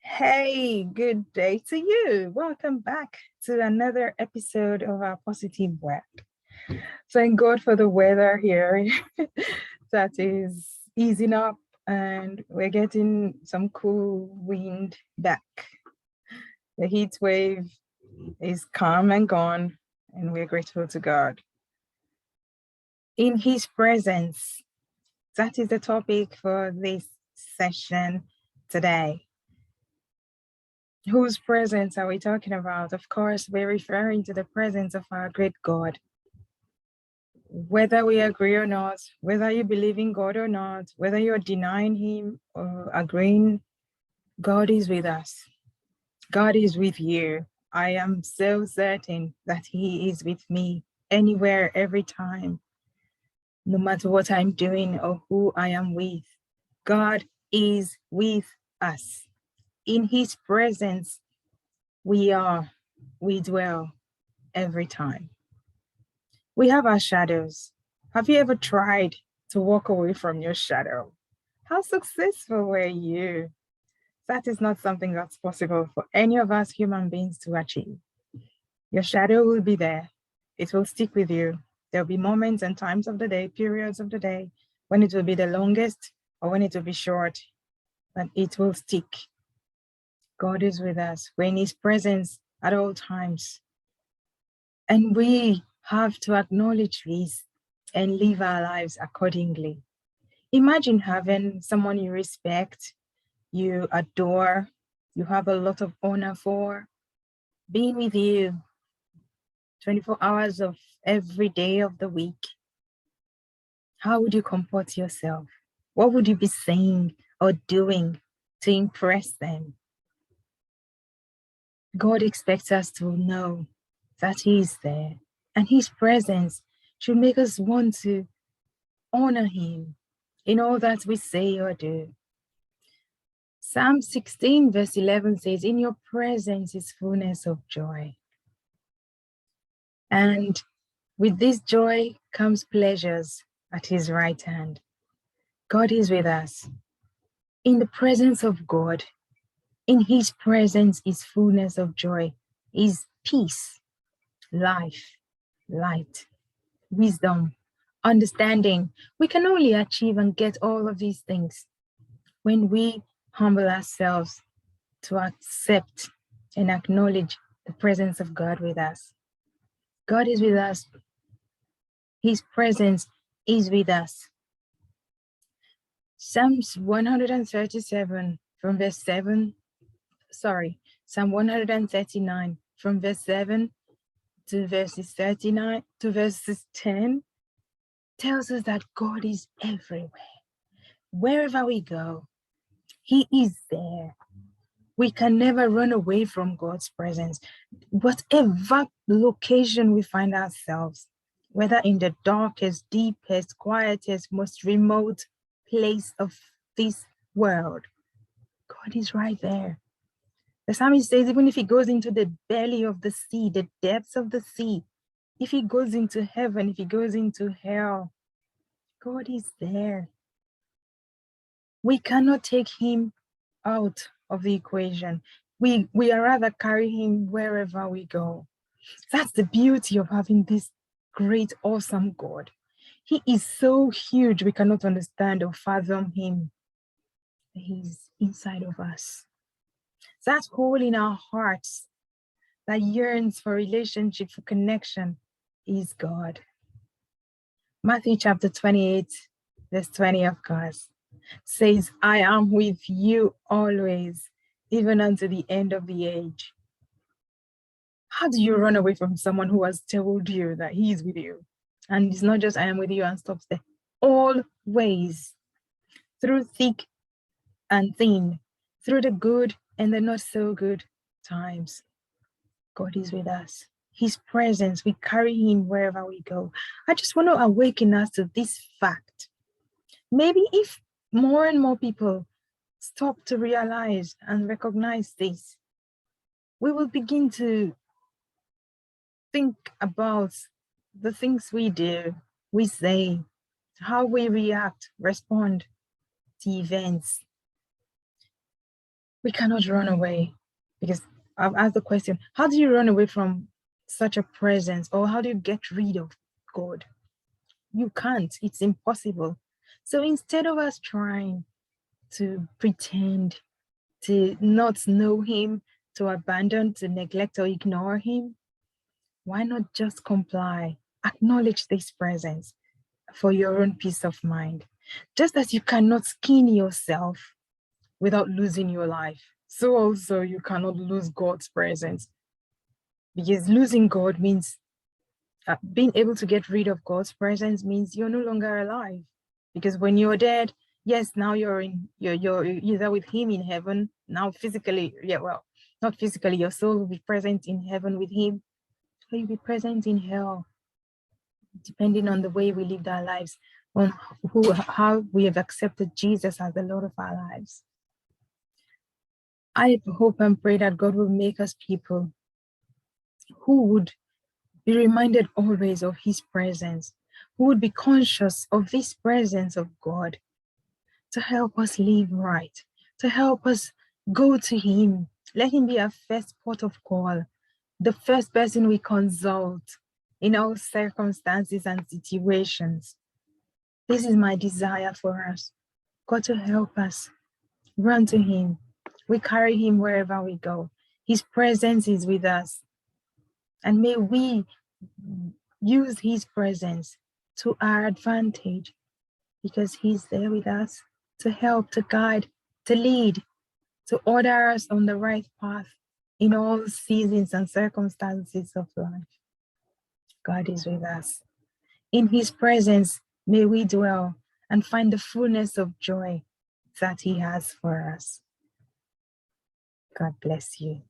Hey, good day to you. Welcome back to another episode of our positive work. Thank God for the weather here that is easing up and we're getting some cool wind back. The heat wave is calm and gone, and we're grateful to God. In His presence, that is the topic for this session today. Whose presence are we talking about? Of course, we're referring to the presence of our great God. Whether we agree or not, whether you believe in God or not, whether you're denying Him or agreeing, God is with us. God is with you. I am so certain that He is with me anywhere, every time, no matter what I'm doing or who I am with. God is with us. In His presence, we dwell every time. We have our shadows. Have you ever tried to walk away from your shadow? How successful were you? That is not something that's possible for any of us human beings to achieve. Your shadow will be there. It will stick with you. There'll be moments and times of the day, periods of the day, when it will be the longest or when it will be short, but it will stick. God is with us. We're in His presence at all times. And we have to acknowledge this and live our lives accordingly. Imagine having someone you respect, you adore, you have a lot of honor for, being with you 24 hours of every day of the week. How would you comport yourself? What would you be saying or doing to impress them? God expects us to know that He is there, and His presence should make us want to honor Him in all that we say or do. Psalm 16 verse 11 says, "In your presence is fullness of joy." And with this joy comes pleasures at His right hand. God is with us. In the presence of God, in His presence is fullness of joy, is peace, life, light, wisdom, understanding. We can only achieve and get all of these things when we humble ourselves to accept and acknowledge the presence of God with us. God is with us. His presence is with us. Psalms 137 from verse 7, Psalm 139 from verse 7 to verses 39 to verses 10 tells us that God is everywhere. Wherever we go, He is there. We can never run away from God's presence. Whatever location we find ourselves, whether in the darkest, deepest, quietest, most remote place of this world, God is right there. The psalmist says, even if He goes into the belly of the sea, the depths of the sea, if He goes into heaven, if He goes into hell, God is there. We cannot take Him out of the equation. We are rather carry Him wherever we go. That's the beauty of having this great, awesome God. He is so huge, we cannot understand or fathom Him. He's inside of us. That hole in our hearts that yearns for relationship, for connection, is God. Matthew chapter 28, verse 20, of course, says, "I am with you always, even unto the end of the age." How do you run away from someone who has told you that He is with you? And it's not just "I am with you" and stops there. Always, through thick and thin, through the good and the not so good times, God is with us. His presence, we carry Him wherever we go. I just want to awaken us to this fact. Maybe if more and more people stop to realize and recognize this, we will begin to think about the things we do, we say, how we react, respond to events. We cannot run away, because I've asked the question, how do you run away from such a presence, or how do you get rid of God? You can't. It's impossible. So instead of us trying to pretend, to not know him, to abandon, to neglect or ignore him, why not just comply? Acknowledge this presence for your own peace of mind. Just as you cannot skin yourself without losing your life, so also you cannot lose God's presence. Because losing God means, being able to get rid of God's presence means you're no longer alive. Because when you're dead, yes, now you're there with him in heaven. Now physically, not physically, your soul will be present in heaven with him, or you'll be present in hell, depending on the way we lived our lives, on how we have accepted Jesus as the Lord of our lives. I hope and pray that God will make us people who would be reminded always of his presence, who would be conscious of this presence of God to help us live right, to help us go to him. Let him be our first port of call, the first person we consult in all circumstances and situations. This is my desire for us. God to help us run to him. We carry him wherever we go. His presence is with us. And may we use his presence to our advantage, because he's there with us to help, to guide, to lead, to order us on the right path in all seasons and circumstances of life. God is with us. In his presence, may we dwell and find the fullness of joy that he has for us. God bless you.